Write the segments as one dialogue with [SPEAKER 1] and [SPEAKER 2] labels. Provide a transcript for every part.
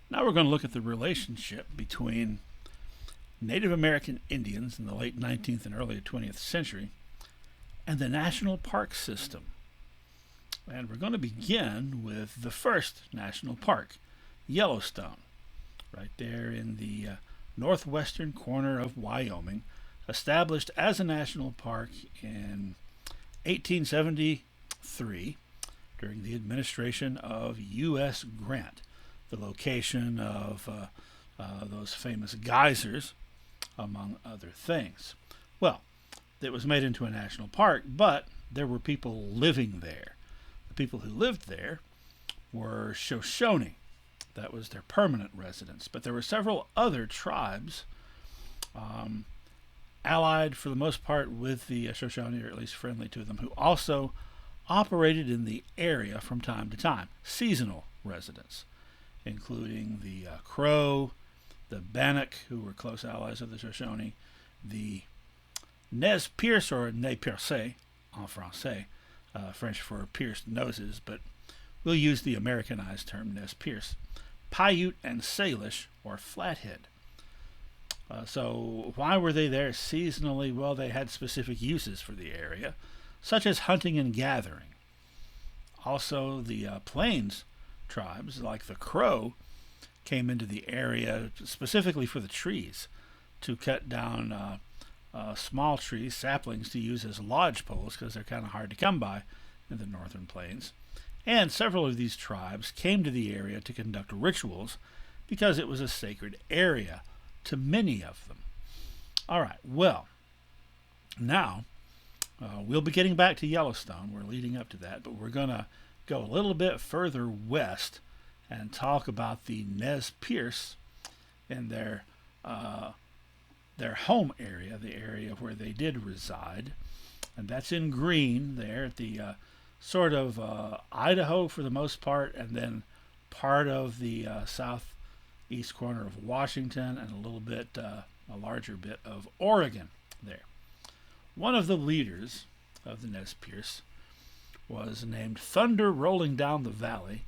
[SPEAKER 1] Now we're going to look at the relationship between Native American Indians in the late 19th and early 20th century and the national park system. And we're going to begin with the first national park, Yellowstone, right there in the northwestern corner of Wyoming, established as a national park in 1873 during the administration of U.S. Grant. The location of those famous geysers, among other things. Well, it was made into a national park, but there were people living there. The people who lived there were Shoshone. That was their permanent residence. But there were several other tribes allied for the most part with the Shoshone, or at least friendly to them, who also operated in the area from time to time, seasonal residents, including the Crow, the Bannock, who were close allies of the Shoshone, the Nez Perce, or Nez Perce en français, French for pierced noses, but we'll use the Americanized term Nez Perce, Paiute, and Salish, or Flathead. So why were they there seasonally? Well, they had specific uses for the area, such as hunting and gathering. Also, the Plains tribes, like the Crow, came into the area specifically for the trees, to cut down small trees, saplings, to use as lodge poles because they're kind of hard to come by in the northern plains. And several of these tribes came to the area to conduct rituals because it was a sacred area to many of them. All right, well, now we'll be getting back to Yellowstone. We're leading up to that, but we're going to go a little bit further west and talk about the Nez Perce in their home area, the area where they did reside, and that's in green there at the sort of Idaho for the most part, and then part of the southeast corner of Washington, and a little bit, a larger bit of Oregon there. One of the leaders of the Nez Perce was named Thunder Rolling Down the Valley,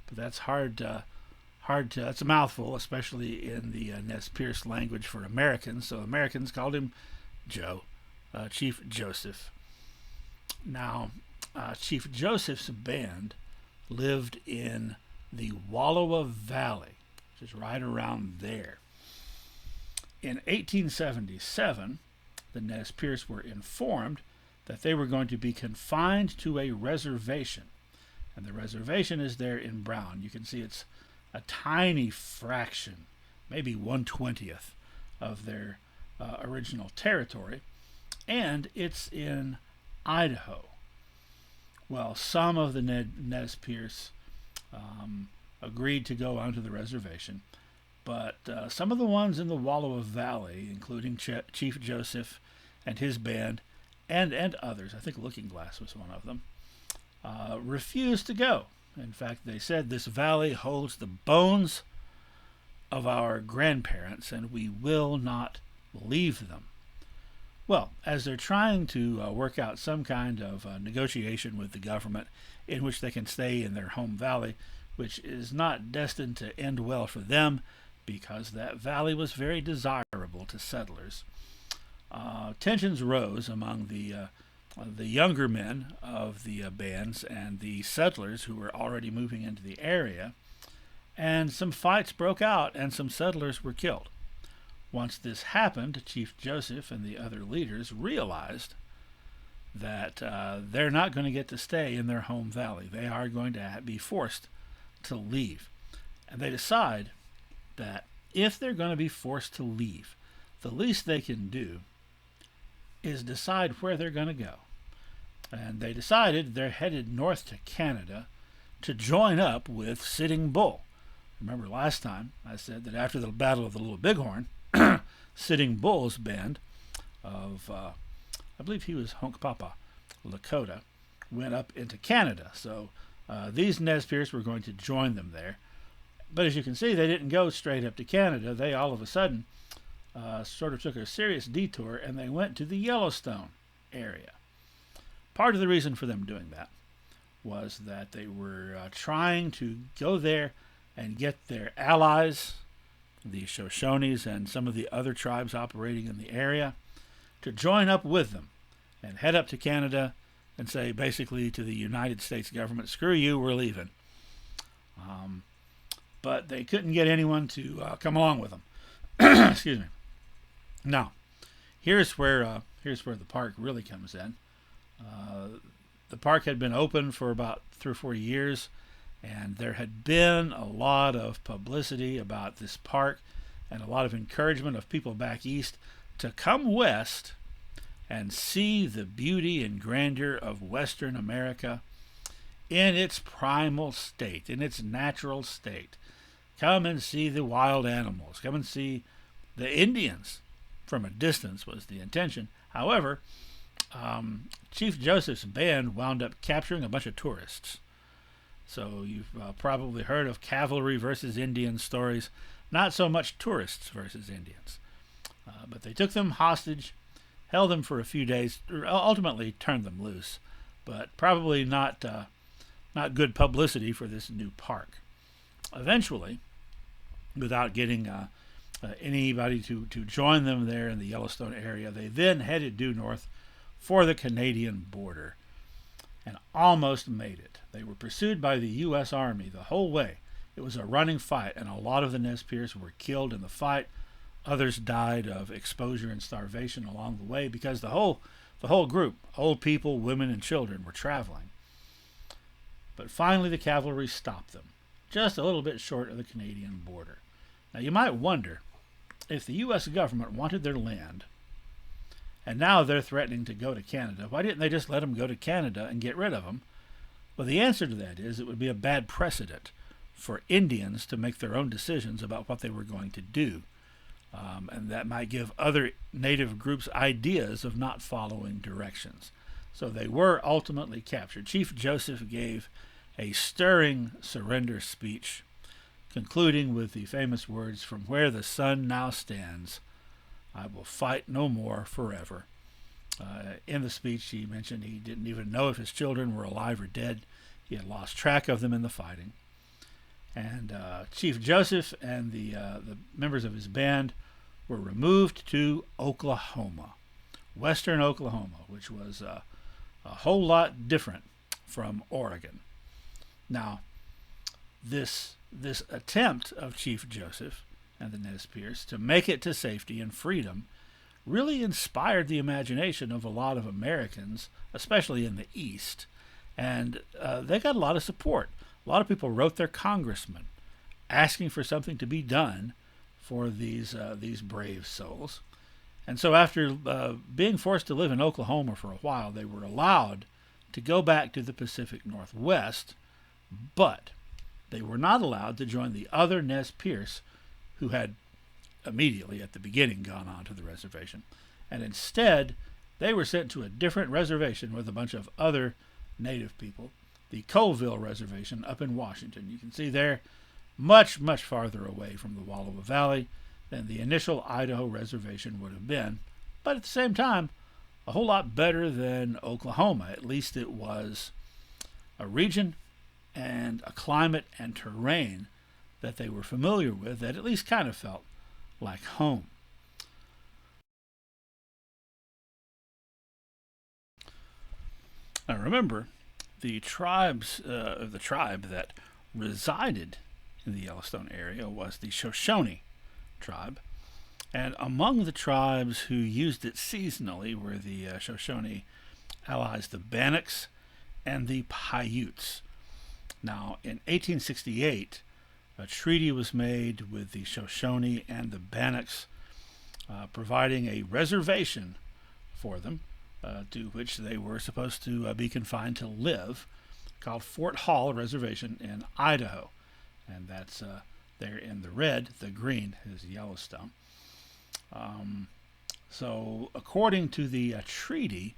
[SPEAKER 1] but that's that's a mouthful, especially in the Nez Perce language for Americans. So Americans called him Joe, Chief Joseph. Now, Chief Joseph's band lived in the Wallowa Valley, which is right around there. In 1877, the Nez Perce were informed that they were going to be confined to a reservation. And the reservation is there in brown. You can see it's a tiny fraction, maybe 1/20th of their original territory, and it's in Idaho. Well, some of the Nez Perce agreed to go onto the reservation, but some of the ones in the Wallowa Valley, including Chief Joseph and his band, and others, I think Looking Glass was one of them, refused to go. In fact, they said this valley holds the bones of our grandparents, and we will not leave them. Well, as they're trying to work out some kind of negotiation with the government in which they can stay in their home valley, which is not destined to end well for them because that valley was very desirable to settlers, tensions rose among the younger men of the bands and the settlers who were already moving into the area, and some fights broke out and some settlers were killed. Once this happened, Chief Joseph and the other leaders realized that they're not going to get to stay in their home valley. They are going to be forced to leave. And they decide that if they're going to be forced to leave, the least they can do is decide where they're going to go. And they decided they're headed north to Canada to join up with Sitting Bull. Remember last time I said that after the Battle of the Little Bighorn, Sitting Bull's band of, I believe he was Hunkpapa Lakota, went up into Canada. So these Nez Perce were going to join them there. But as you can see, they didn't go straight up to Canada. They all of a sudden sort of took a serious detour, and they went to the Yellowstone area. Part of the reason for them doing that was that they were trying to go there and get their allies, the Shoshones and some of the other tribes operating in the area, to join up with them and head up to Canada and say basically to the United States government, screw you, we're leaving. But they couldn't get anyone to come along with them. Excuse me. Now, here's where the park really comes in. The park had been open for about 3 or 4 years, and there had been a lot of publicity about this park and a lot of encouragement of people back east to come west and see the beauty and grandeur of Western America in its primal state, in its natural state. Come and see the wild animals. Come and see the Indians from a distance was the intention. However, Chief Joseph's band wound up capturing a bunch of tourists. So you've probably heard of cavalry versus Indian stories. Not so much tourists versus Indians. But they took them hostage, held them for a few days, ultimately turned them loose. But probably not good publicity for this new park. Eventually, without getting anybody to join them there in the Yellowstone area, they then headed due north for the Canadian border and almost made it. They were pursued by the U.S. Army the whole way. It was a running fight, and a lot of the Nez Perce were killed in the fight. Others died of exposure and starvation along the way because the whole group, old people, women, and children, were traveling. But finally the cavalry stopped them, just a little bit short of the Canadian border. Now you might wonder, if the U.S. government wanted their land, and now they're threatening to go to Canada, why didn't they just let them go to Canada and get rid of them? Well, the answer to that is it would be a bad precedent for Indians to make their own decisions about what they were going to do. And that might give other native groups ideas of not following directions. So they were ultimately captured. Chief Joseph gave a stirring surrender speech, concluding with the famous words, "From where the sun now stands, I will fight no more forever." In the speech, he mentioned he didn't even know if his children were alive or dead. He had lost track of them in the fighting. And Chief Joseph and the members of his band were removed to Oklahoma, western Oklahoma, which was a whole lot different from Oregon. Now, this attempt of Chief Joseph and the Nez Perce to make it to safety and freedom really inspired the imagination of a lot of Americans, especially in the East. And they got a lot of support. A lot of people wrote their congressmen asking for something to be done for these brave souls. And so after being forced to live in Oklahoma for a while, they were allowed to go back to the Pacific Northwest, but they were not allowed to join the other Nez Perce who had immediately at the beginning gone on to the reservation. And instead, they were sent to a different reservation with a bunch of other native people, the Colville Reservation up in Washington. You can see they're much, much farther away from the Wallowa Valley than the initial Idaho Reservation would have been. But at the same time, a whole lot better than Oklahoma. At least it was a region and a climate and terrain that they were familiar with that at least kind of felt like home. Now remember, the tribe that resided in the Yellowstone area was the Shoshone tribe. And among the tribes who used it seasonally were the Shoshone allies, the Bannocks and the Paiutes. Now, in 1868, a treaty was made with the Shoshone and the Bannocks, providing a reservation for them, to which they were supposed to be confined to live, called Fort Hall Reservation in Idaho. And that's there in the red. The green is Yellowstone. So according to the treaty,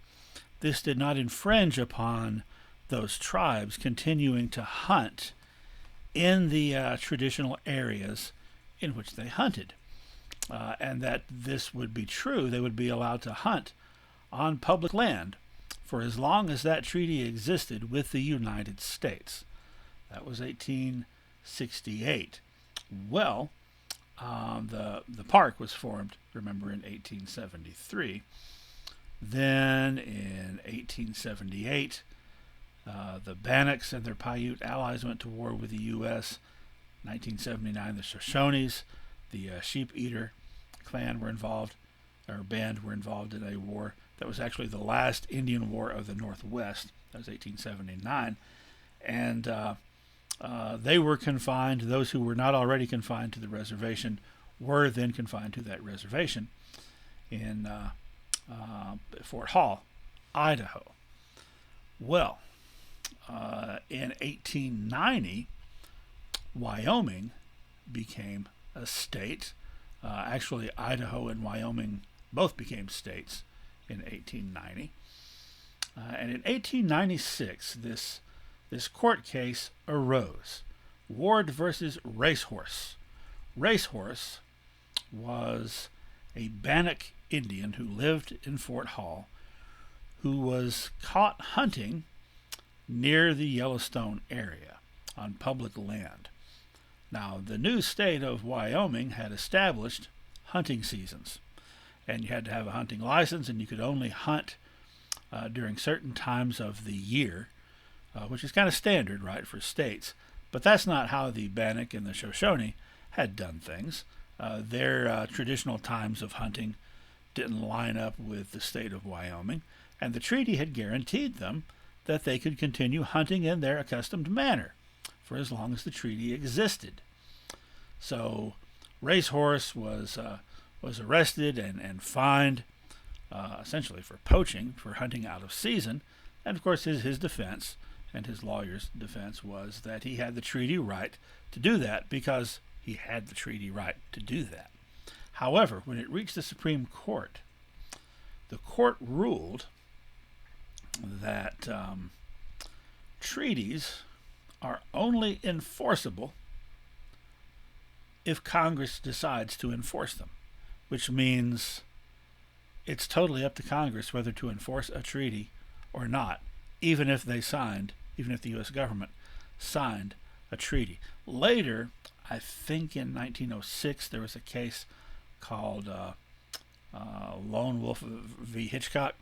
[SPEAKER 1] this did not infringe upon those tribes continuing to hunt in the traditional areas in which they hunted. And that this would be true. They would be allowed to hunt on public land for as long as that treaty existed with the United States. That was 18 1868. Well, the park was formed, remember, in 1873. Then in 1878, the Bannocks and their Paiute allies went to war with the U.S. 1979, the Shoshones, the Sheep Eater clan were involved, or band were involved in a war that was actually the last Indian War of the Northwest. That was 1879. And they were confined. Those who were not already confined to the reservation were then confined to that reservation in Fort Hall, Idaho. Well, in 1890, Wyoming became a state. Actually, Idaho and Wyoming both became states in 1890. And in 1896, this court case arose. Ward versus Racehorse. Racehorse was a Bannock Indian who lived in Fort Hall, who was caught hunting near the Yellowstone area on public land. Now, the new state of Wyoming had established hunting seasons, and you had to have a hunting license, and you could only hunt during certain times of the year, which is kind of standard, right, for states. But that's not how the Bannock and the Shoshone had done things. Their traditional times of hunting didn't line up with the state of Wyoming, and the treaty had guaranteed them that they could continue hunting in their accustomed manner for as long as the treaty existed. So Racehorse was arrested and fined, essentially for poaching, for hunting out of season. And of course his defense and his lawyer's defense was that he had the treaty right to do that because he had the treaty right to do that. However, when it reached the Supreme Court, the court ruled that treaties are only enforceable if Congress decides to enforce them, which means it's totally up to Congress whether to enforce a treaty or not, even if the U.S. government signed a treaty. Later, I think in 1906, there was a case called Lone Wolf v. Hitchcock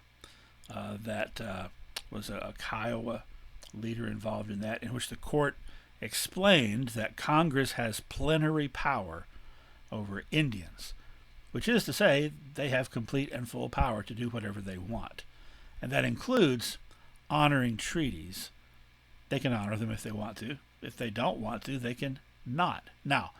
[SPEAKER 1] that was a Kiowa leader involved in that, in which the court explained that Congress has plenary power over Indians, which is to say they have complete and full power to do whatever they want. And that includes honoring treaties. They can honor them if they want to. If they don't want to, they can not. Now,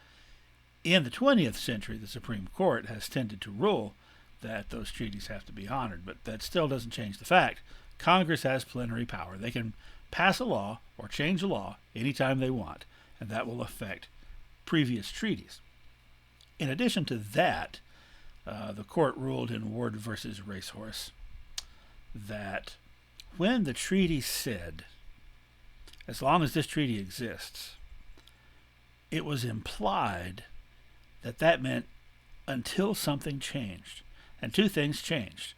[SPEAKER 1] in the 20th century, the Supreme Court has tended to rule that those treaties have to be honored, but that still doesn't change the fact Congress has plenary power. They can pass a law or change a law anytime they want, and that will affect previous treaties. In addition to that, the court ruled in Ward versus Racehorse that when the treaty said, as long as this treaty exists, it was implied that that meant until something changed. And two things changed.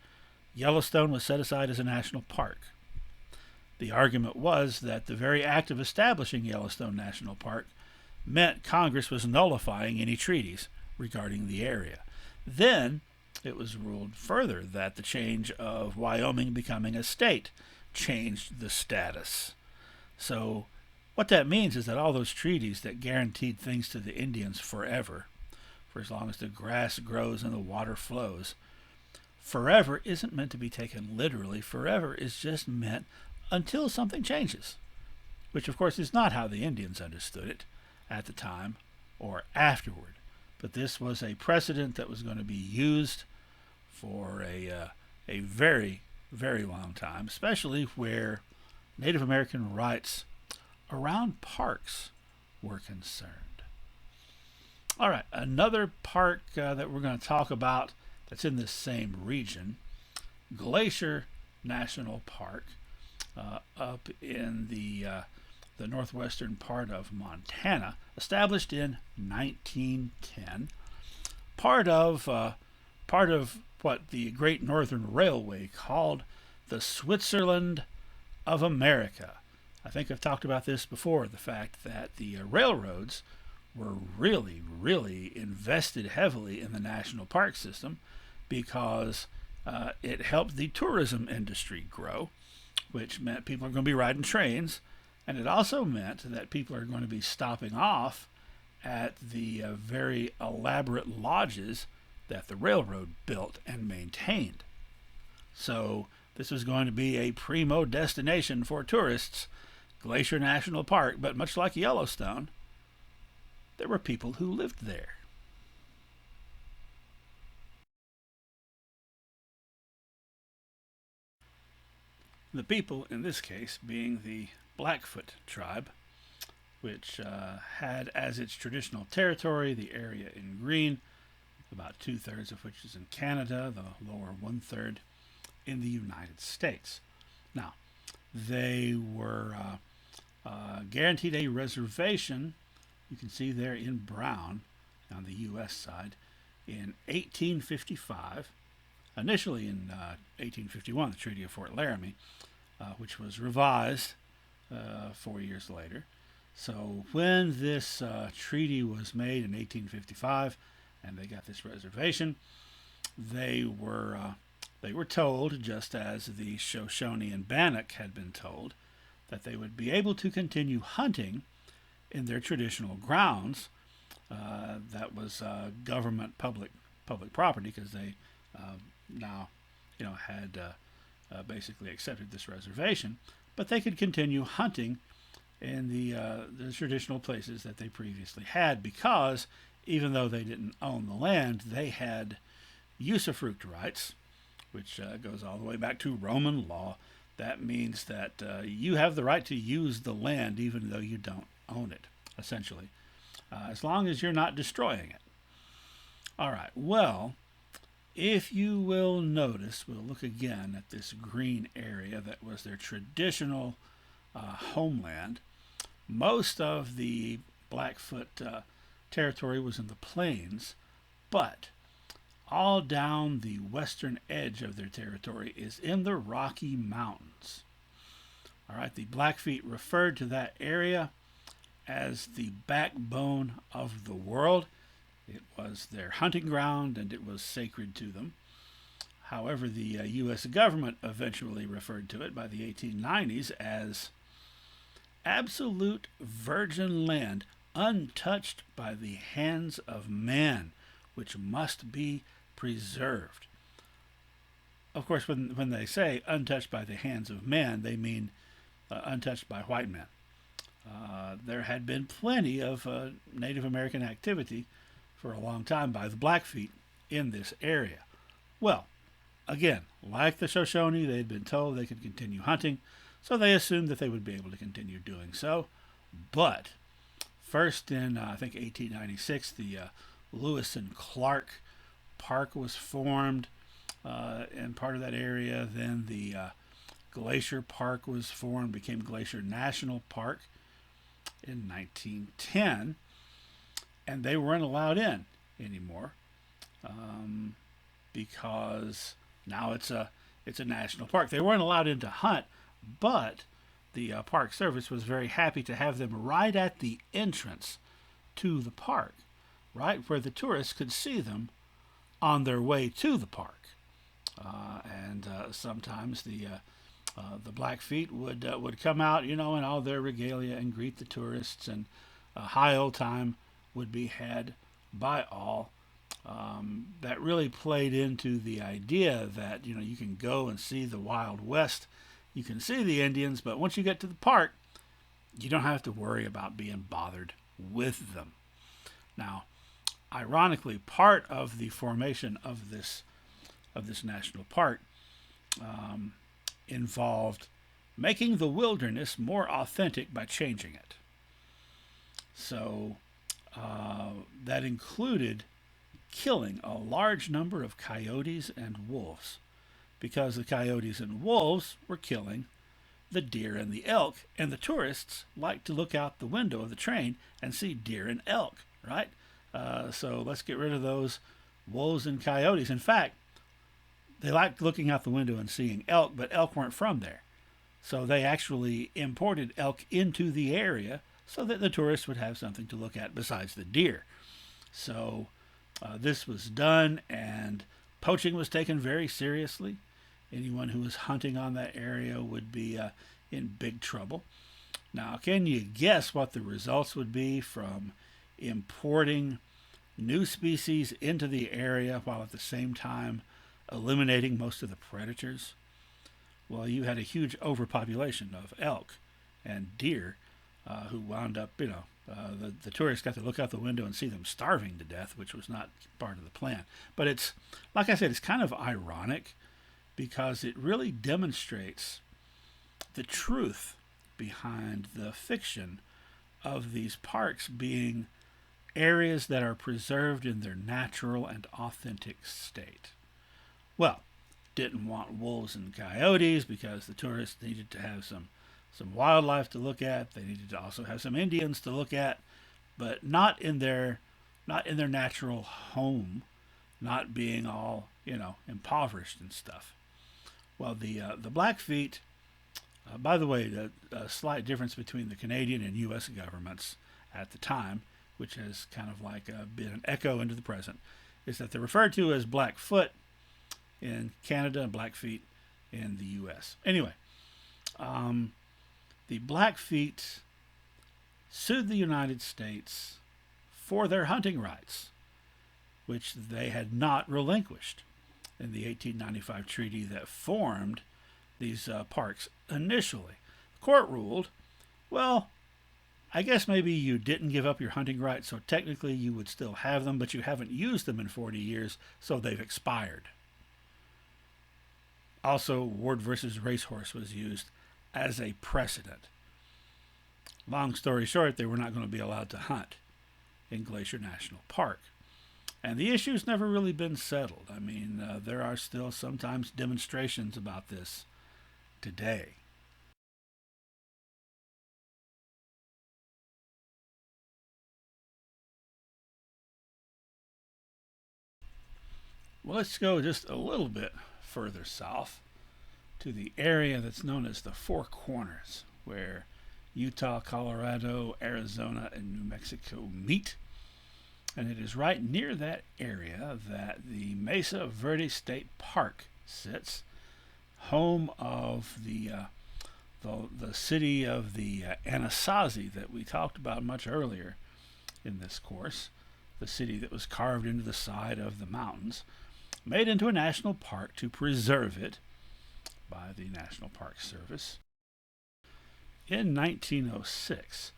[SPEAKER 1] Yellowstone was set aside as a national park. The argument was that the very act of establishing Yellowstone National Park meant Congress was nullifying any treaties regarding the area. Then it was ruled further that the change of Wyoming becoming a state changed the status. So what that means is that all those treaties that guaranteed things to the Indians forever, for as long as the grass grows and the water flows, forever isn't meant to be taken literally. Forever is just meant until something changes, which of course is not how the Indians understood it at the time or afterward. But this was a precedent that was going to be used for a very, very long time, especially where Native American rights around parks were concerned. All right, another park that we're going to talk about that's in this same region, Glacier National Park, up in the northwestern part of Montana, established in 1910, part of what the Great Northern Railway called the Switzerland of America. I think I've talked about this before, the fact that the railroads were really, really invested heavily in the national park system because it helped the tourism industry grow, which meant people are going to be riding trains, and it also meant that people are going to be stopping off at the very elaborate lodges that the railroad built and maintained. So this was going to be a primo destination for tourists, Glacier National Park, but much like Yellowstone, there were people who lived there. The people in this case being the Blackfoot Tribe, which had as its traditional territory the area in green, about 2/3 of which is in Canada, the lower 1/3 in the United States. Now, they were guaranteed a reservation, you can see there in brown on the U.S. side, in 1855, initially in 1851, the Treaty of Fort Laramie, which was revised 4 years later. So when this treaty was made in 1855 and they got this reservation, they were told, just as the Shoshone and Bannock had been told, that they would be able to continue hunting in their traditional grounds. That was government public property, because they now had basically accepted this reservation, but they could continue hunting in the traditional places that they previously had, because even though they didn't own the land, they had usufruct rights, which goes all the way back to Roman law. That means that you have the right to use the land even though you don't own it, essentially, as long as you're not destroying it. All right, well, if you will notice, we'll look again at this green area that was their traditional homeland. Most of the Blackfoot territory was in the plains, but all down the western edge of their territory is in the Rocky Mountains. All right, the Blackfeet referred to that area as the backbone of the world. It was their hunting ground and it was sacred to them. However, the U.S. government eventually referred to it by the 1890s as absolute virgin land, untouched by the hands of man, which must be preserved. Of course, when they say untouched by the hands of man, they mean untouched by white men. There had been plenty of Native American activity for a long time by the Blackfeet in this area. Well, again, like the Shoshone, they had been told they could continue hunting, so they assumed that they would be able to continue doing so. But first in, I think, 1896, the Lewis and Clark Park was formed in part of that area. Then the Glacier Park was formed, became Glacier National Park in 1910, and they weren't allowed in anymore because now it's a national park. They weren't allowed in to hunt, but the Park Service was very happy to have them right at the entrance to the park, right where the tourists could see them on their way to the park. And sometimes the Blackfeet would come out, in all their regalia and greet the tourists, and high old time would be had by all. That really played into the idea that you can go and see the Wild West, you can see the Indians, but once you get to the park, you don't have to worry about being bothered with them. Now, ironically, part of the formation of this national park involved making the wilderness more authentic by changing it. So that included killing a large number of coyotes and wolves, because the coyotes and wolves were killing the deer and the elk, and the tourists like to look out the window of the train and see deer and elk, right? So let's get rid of those wolves and coyotes. In fact, they liked looking out the window and seeing elk, but elk weren't from there. So they actually imported elk into the area so that the tourists would have something to look at besides the deer. So this was done, and poaching was taken very seriously. Anyone who was hunting on that area would be in big trouble. Now, can you guess what the results would be from importing new species into the area while at the same time eliminating most of the predators? Well, you had a huge overpopulation of elk and deer who wound up, the tourists got to look out the window and see them starving to death, which was not part of the plan. But it's, like I said, it's kind of ironic because it really demonstrates the truth behind the fiction of these parks being areas that are preserved in their natural and authentic state. Well, didn't want wolves and coyotes because the tourists needed to have some wildlife to look at. They needed to also have some Indians to look at, but not in their natural home, not being all impoverished and stuff. Well, the Blackfeet, by the way, the slight difference between the Canadian and U.S. governments at the time, which has kind of like been an echo into the present, is that they're referred to as Blackfoot in Canada and Blackfeet in the U.S. Anyway, the Blackfeet sued the United States for their hunting rights, which they had not relinquished in the 1895 treaty that formed these parks initially. The court ruled, well, I guess maybe you didn't give up your hunting rights, so technically you would still have them, but you haven't used them in 40 years, so they've expired. Also, Ward versus Racehorse was used as a precedent. Long story short, they were not going to be allowed to hunt in Glacier National Park. And the issue's never really been settled. I mean, there are still sometimes demonstrations about this today. Well, let's go just a little bit further south to the area that's known as the Four Corners, where Utah, Colorado, Arizona, and New Mexico meet. And it is right near that area that the Mesa Verde State Park sits, home of the city of the Anasazi that we talked about much earlier in this course, the city that was carved into the side of the mountains, made into a national park to preserve it by the National Park Service. In 1906,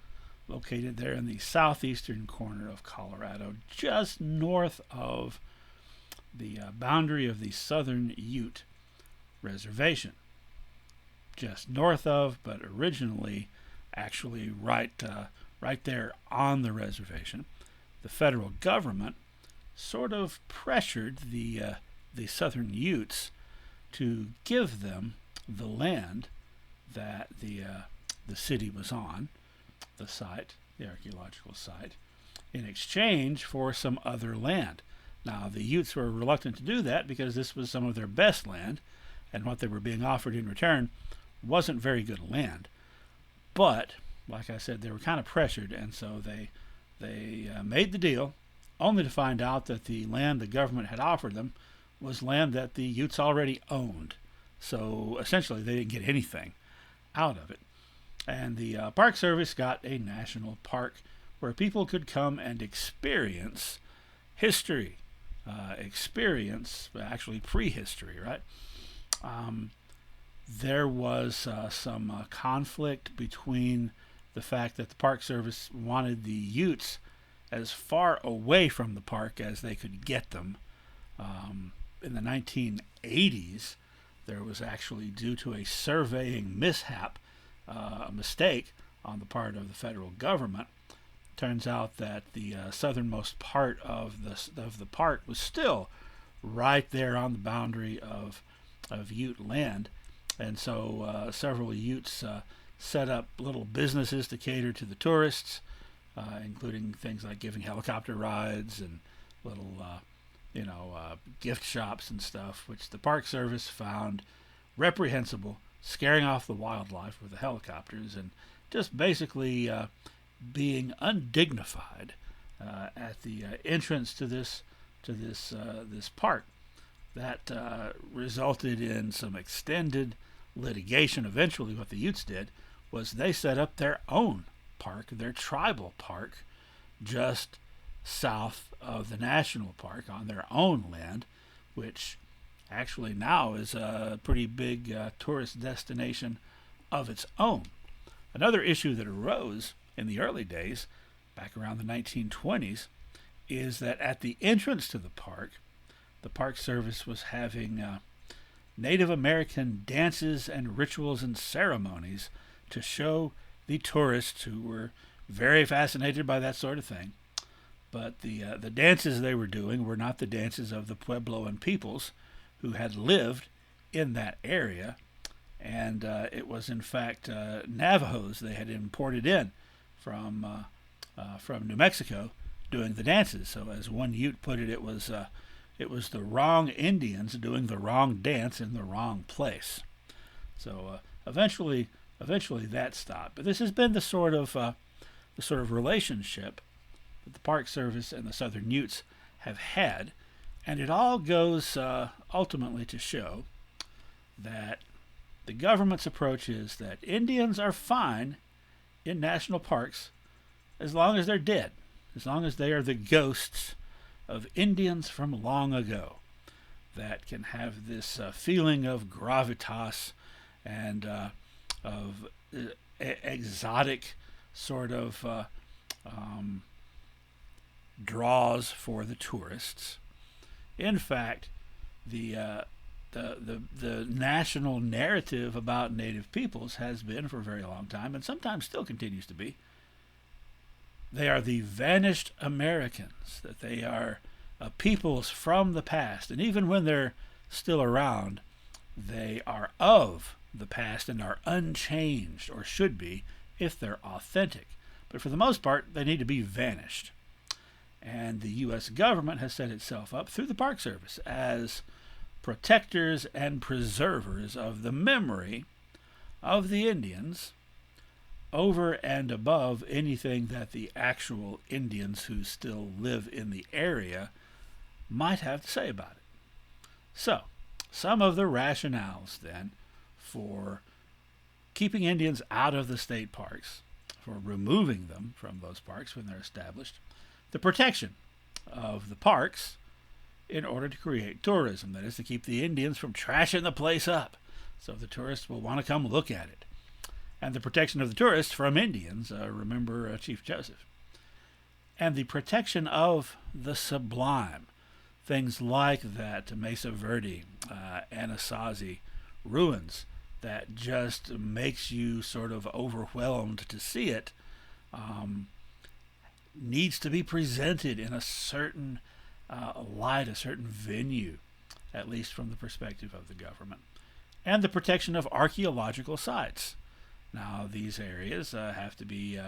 [SPEAKER 1] located there in the southeastern corner of Colorado, just north of the boundary of the Southern Ute Reservation. Just north of, but originally actually right there on the reservation, the federal government sort of pressured the Southern Utes to give them the land that the city was on, the site, the archaeological site, in exchange for some other land. Now, the Utes were reluctant to do that because this was some of their best land, and what they were being offered in return wasn't very good land. But, like I said, they were kind of pressured, and so they made the deal, only to find out that the land the government had offered them was land that the Utes already owned. So essentially, they didn't get anything out of it. And the Park Service got a national park where people could come and experience history, actually prehistory, right? There was some conflict between the fact that the Park Service wanted the Utes as far away from the park as they could get them. In the 1980s, there was actually, due to a surveying mishap, a mistake on the part of the federal government. Turns out that the southernmost part of the park was still right there on the boundary of Ute land, and so several Utes set up little businesses to cater to the tourists, including things like giving helicopter rides and little gift shops and stuff, which the Park Service found reprehensible, scaring off the wildlife with the helicopters, and just basically being undignified at the entrance to this park. That resulted in some extended litigation. Eventually, what the Utes did was they set up their own park, their tribal park, just south of the national park on their own land, which actually now is a pretty big tourist destination of its own. Another issue that arose in the early days, back around the 1920s, is that at the entrance to the Park Service was having Native American dances and rituals and ceremonies to show the tourists who were very fascinated by that sort of thing. But the dances they were doing were not the dances of the Puebloan peoples who had lived in that area, and it was in fact Navajos they had imported in from New Mexico doing the dances. So as one Ute put it, it was the wrong Indians doing the wrong dance in the wrong place. So eventually that stopped. But this has been the sort of relationship that the Park Service and the Southern Utes have had, and it all goes ultimately to show that the government's approach is that Indians are fine in national parks as long as they're dead, as long as they are the ghosts of Indians from long ago that can have this feeling of gravitas and of exotic sort of draws for the tourists. In fact, the national narrative about Native peoples has been for a very long time, and sometimes still continues to be, they are the vanished Americans, that they are peoples from the past, and even when they're still around, they are of the past and are unchanged, or should be, if they're authentic. But for the most part, they need to be vanished. And the U.S. government has set itself up through the Park Service as protectors and preservers of the memory of the Indians over and above anything that the actual Indians who still live in the area might have to say about it. So, some of the rationales then for keeping Indians out of the state parks, for removing them from those parks when they're established, the protection of the parks in order to create tourism, that is to keep the Indians from trashing the place up so the tourists will want to come look at it, and the protection of the tourists from Indians, remember Chief Joseph, and the protection of the sublime, things like that Mesa Verde, Anasazi ruins that just makes you sort of overwhelmed to see it, needs to be presented in a certain light, a certain venue, at least from the perspective of the government. And the protection of archaeological sites. Now, these areas have to be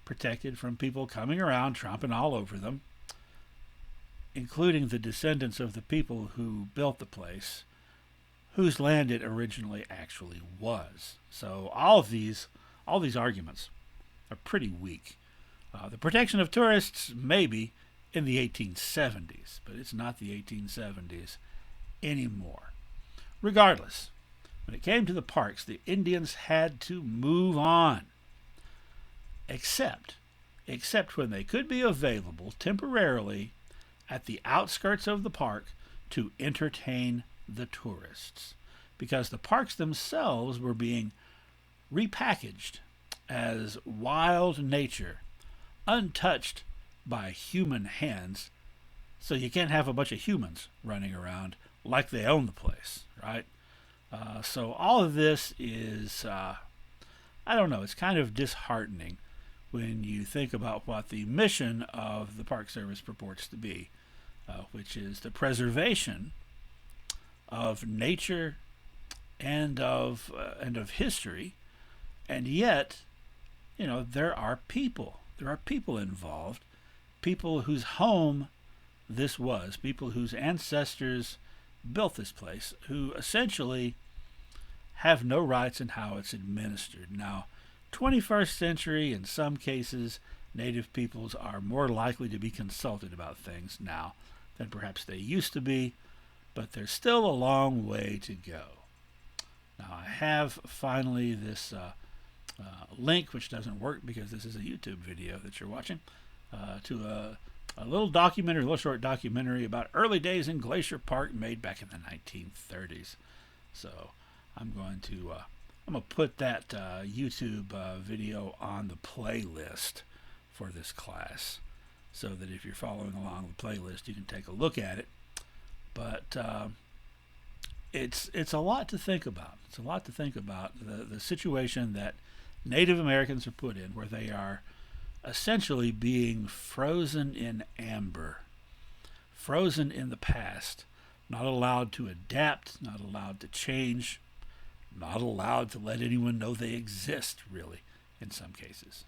[SPEAKER 1] protected from people coming around, tromping all over them, including the descendants of the people who built the place, whose land it originally actually was. So all these arguments are pretty weak. The protection of tourists, maybe in the 1870s, but it's not the 1870s anymore. Regardless, when it came to the parks, the Indians had to move on, except when they could be available temporarily at the outskirts of the park to entertain the tourists, because the parks themselves were being repackaged as wild nature, untouched by human hands, so you can't have a bunch of humans running around like they own the place, right? So all of this is, I don't know, it's kind of disheartening when you think about what the mission of the Park Service purports to be, which is the preservation of nature and of history, and yet, there are people involved, people whose home this was, people whose ancestors built this place, who essentially have no rights in how it's administered. Now, 21st century, in some cases, Native peoples are more likely to be consulted about things now than perhaps they used to be, but there's still a long way to go. Now, I have finally this link, which doesn't work because this is a YouTube video that you're watching, to a little documentary, a little short documentary about early days in Glacier Park made back in the 1930s. So I'm going to put that YouTube video on the playlist for this class, so that if you're following along the playlist, you can take a look at it. But it's a lot to think about. It's a lot to think about, the situation that Native Americans are put in, where they are essentially being frozen in amber, frozen in the past, not allowed to adapt, not allowed to change, not allowed to let anyone know they exist, really, in some cases.